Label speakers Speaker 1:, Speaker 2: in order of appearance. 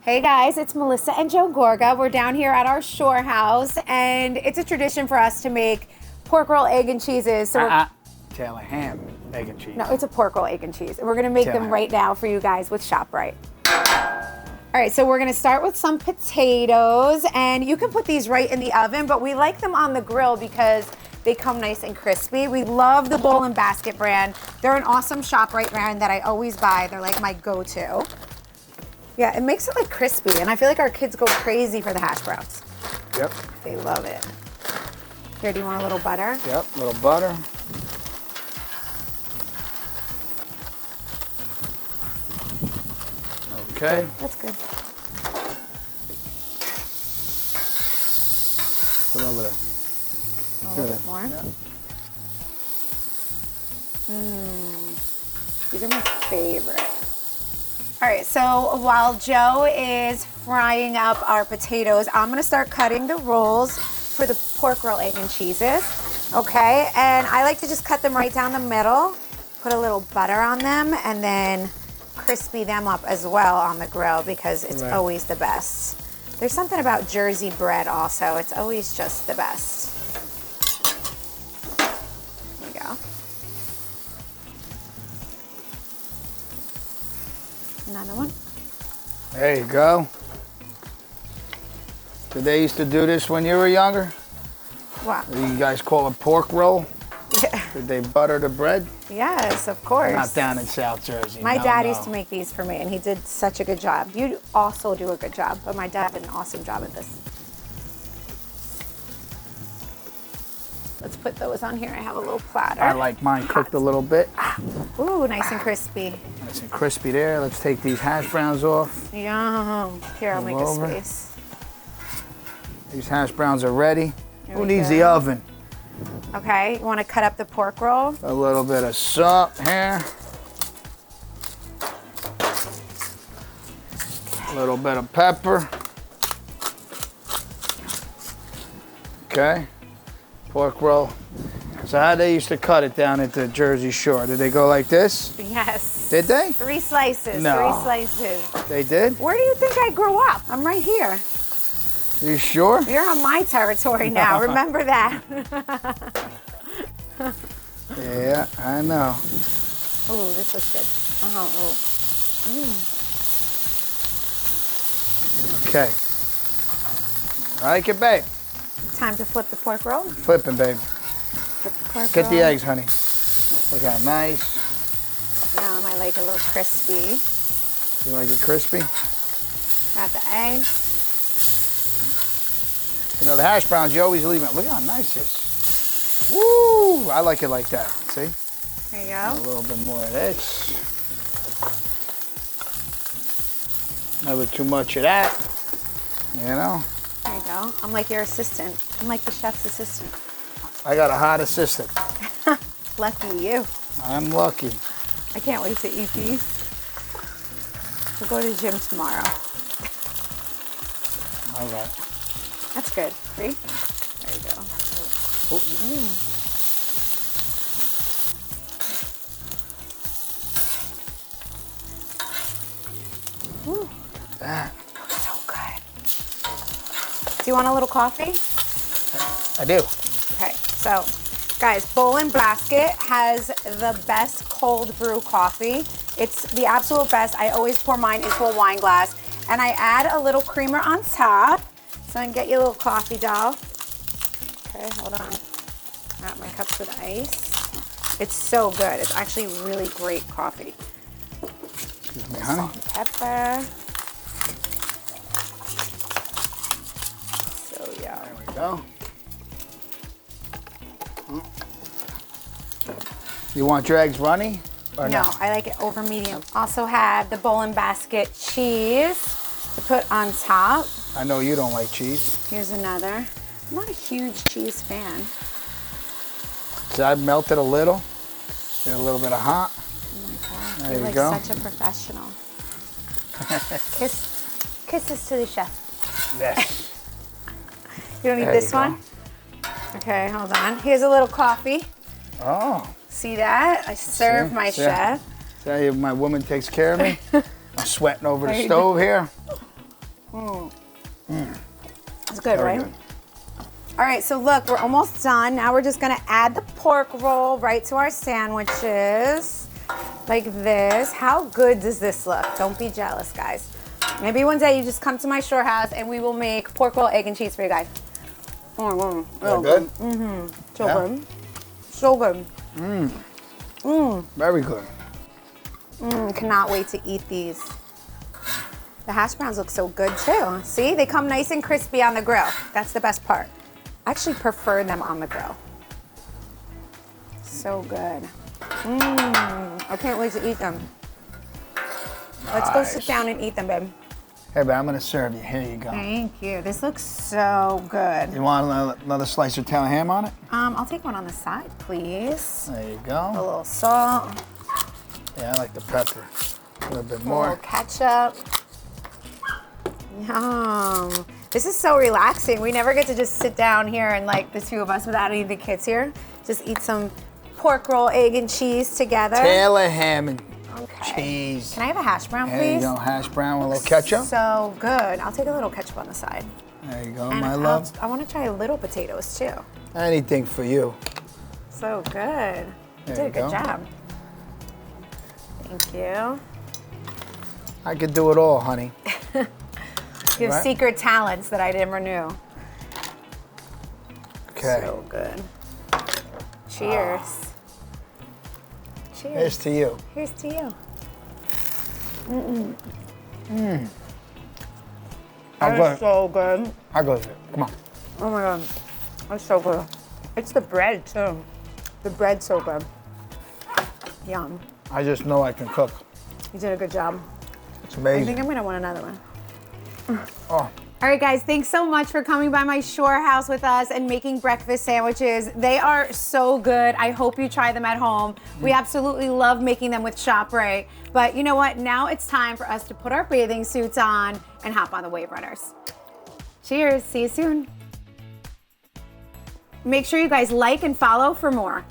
Speaker 1: Hey guys, it's Melissa and Joe Gorga. We're down here at our shore house, and it's a tradition for us to make pork roll, egg, and cheeses. So
Speaker 2: Taylor ham, egg and cheese.
Speaker 1: No, it's a pork roll, egg, and cheese. And we're gonna make them right now for you guys with ShopRite. All right, so we're gonna start with some potatoes, and you can put these right in the oven, but we like them on the grill because they come nice and crispy. We love the Bowl and Basket brand. They're an awesome ShopRite brand that I always buy. They're like my go-to. Yeah, it makes it like crispy, and I feel like our kids go crazy for the hash browns.
Speaker 2: Yep.
Speaker 1: They love it. Here, do you want a little butter?
Speaker 2: Yep, a little butter. Okay.
Speaker 1: That's good.
Speaker 2: Put over there.
Speaker 1: A little bit more.
Speaker 2: Yeah.
Speaker 1: These are my favorite. All right, so while Joe is frying up our potatoes, I'm gonna start cutting the rolls for the pork roll, egg, and cheeses, okay? And I like to just cut them right down the middle, put a little butter on them, and then crispy them up as well on the grill because it's always the best. There's something about Jersey bread also. It's always just the best. There you go. Another one.
Speaker 2: There you go. Did they used to do this when you were younger?
Speaker 1: What?
Speaker 2: You guys call it pork roll?
Speaker 1: Yeah.
Speaker 2: Did they butter the bread?
Speaker 1: Yes, of course.
Speaker 2: Not down in South Jersey.
Speaker 1: My dad used to make these for me, and he did such a good job. You also do a good job, but my dad did an awesome job at this. Let's put those on here. I have a little platter.
Speaker 2: I like mine cooked a little bit.
Speaker 1: Ooh, nice and crispy.
Speaker 2: Nice and crispy there. Let's take these hash browns off.
Speaker 1: Yum. Here, I'll make a space.
Speaker 2: These hash browns are ready.
Speaker 1: There
Speaker 2: Who
Speaker 1: we
Speaker 2: needs
Speaker 1: go.
Speaker 2: the oven?
Speaker 1: Okay, you want to cut up the pork roll?
Speaker 2: A little bit of salt here. A little bit of pepper. Okay. Pork roll. So how they used to cut it down at the Jersey Shore? Did they go like this?
Speaker 1: Yes.
Speaker 2: Did they?
Speaker 1: 3 slices.
Speaker 2: No.
Speaker 1: 3 slices.
Speaker 2: They did?
Speaker 1: Where do you think I grew up? I'm right here.
Speaker 2: You sure?
Speaker 1: You're on my territory now. Remember that.
Speaker 2: Yeah, I know.
Speaker 1: Oh, this looks good.
Speaker 2: Okay. Like it, babe.
Speaker 1: Time to flip the pork roll.
Speaker 2: Flipping, babe.
Speaker 1: Flip the pork
Speaker 2: Get
Speaker 1: roll.
Speaker 2: the eggs, honey. Look how nice.
Speaker 1: Yum, I like it a little crispy.
Speaker 2: You like it crispy?
Speaker 1: Got the eggs.
Speaker 2: You know, the hash browns, you always leave it. Look how nice this is. Woo! I like it like that. See?
Speaker 1: There you
Speaker 2: A
Speaker 1: go.
Speaker 2: little bit more of this. Never too much of that. You know?
Speaker 1: There you go. I'm like your assistant. I'm like the chef's assistant.
Speaker 2: I got a hot assistant.
Speaker 1: Lucky you.
Speaker 2: I'm lucky.
Speaker 1: I can't wait to eat these. We'll go to the gym tomorrow.
Speaker 2: All right.
Speaker 1: That's good. See? There you go. Ooh.
Speaker 2: That.
Speaker 1: So good. Do you want a little coffee?
Speaker 2: I do.
Speaker 1: Okay, so guys, Bowl and Basket has the best cold brew coffee. It's the absolute best. I always pour mine into a wine glass, and I add a little creamer on top. So I can get you a little coffee doll. Okay, hold on. Got my cups with ice. It's so good. It's actually really great coffee.
Speaker 2: Excuse me, honey.
Speaker 1: Salt and pepper. So yeah.
Speaker 2: There we go. You want your eggs runny? Or
Speaker 1: No, I like it over medium. Also have the Bowl and Basket cheese to put on top.
Speaker 2: I know you don't like cheese.
Speaker 1: Here's another. I'm not a huge cheese fan.
Speaker 2: So I melted a little. Get a little bit of hot.
Speaker 1: Oh my God,
Speaker 2: There
Speaker 1: you're
Speaker 2: you
Speaker 1: like
Speaker 2: go.
Speaker 1: such a professional. Kisses to the chef.
Speaker 2: Yes.
Speaker 1: You don't need
Speaker 2: There
Speaker 1: this
Speaker 2: you go.
Speaker 1: one? Okay, hold on. Here's a little coffee.
Speaker 2: Oh.
Speaker 1: See that? I serve my chef.
Speaker 2: See how my woman takes care of me? I'm sweating over the
Speaker 1: Right.
Speaker 2: stove here.
Speaker 1: It's good,
Speaker 2: Very
Speaker 1: right?
Speaker 2: good.
Speaker 1: All right, so look, we're almost done. Now we're just gonna add the pork roll right to our sandwiches, like this. How good does this look? Don't be jealous, guys. Maybe one day you just come to my shore house and we will make pork roll, egg, and cheese for you guys. Real
Speaker 2: Good?
Speaker 1: So
Speaker 2: Yeah?
Speaker 1: good. So good.
Speaker 2: Very good.
Speaker 1: Cannot wait to eat these. The hash browns look so good too. See, they come nice and crispy on the grill. That's the best part. I actually prefer them on the grill. So good. I can't wait to eat them. Let's go sit
Speaker 2: Nice.
Speaker 1: down and eat them, babe.
Speaker 2: Hey, babe, I'm gonna serve you. Here you go.
Speaker 1: Thank you. This looks so good.
Speaker 2: You want another slice of tail ham on it?
Speaker 1: I'll take one on the side, please.
Speaker 2: There you
Speaker 1: A
Speaker 2: go.
Speaker 1: little salt,
Speaker 2: Yeah, I like the pepper. A little bit
Speaker 1: a little
Speaker 2: more.
Speaker 1: ketchup. Yum. This is so relaxing. We never get to just sit down here and like the two of us without any of the kids here. Just eat some pork roll, egg, and cheese together.
Speaker 2: Tail of ham and
Speaker 1: Okay.
Speaker 2: cheese.
Speaker 1: Can I have a hash brown,
Speaker 2: There you
Speaker 1: please?
Speaker 2: go, hash brown with a little ketchup.
Speaker 1: So good. I'll take a little ketchup on the side.
Speaker 2: There you go,
Speaker 1: And
Speaker 2: my love.
Speaker 1: I want to try little potatoes too.
Speaker 2: Anything for you.
Speaker 1: So good. You
Speaker 2: There
Speaker 1: did a
Speaker 2: you
Speaker 1: good
Speaker 2: go.
Speaker 1: job. Thank you.
Speaker 2: I could do it all, honey.
Speaker 1: You have
Speaker 2: Right.
Speaker 1: secret talents that I never knew.
Speaker 2: Okay.
Speaker 1: So good. Cheers. Cheers.
Speaker 2: Here's to you.
Speaker 1: Here's to you.
Speaker 2: How
Speaker 1: That
Speaker 2: good?
Speaker 1: is so good.
Speaker 2: How good is it? Come on.
Speaker 1: Oh my god. That's so good. It's the bread too. The bread's so good. Yum.
Speaker 2: I just know I can cook.
Speaker 1: You did a good job.
Speaker 2: It's
Speaker 1: I
Speaker 2: amazing.
Speaker 1: think I'm gonna want another one.
Speaker 2: Oh,
Speaker 1: All right, guys, thanks so much for coming by my shore house with us and making breakfast sandwiches. They are so good. I hope you try them at home. We absolutely love making them with ShopRite. But you know what? Now it's time for us to put our bathing suits on and hop on the wave runners. Cheers. See you soon. Make sure you guys like and follow for more.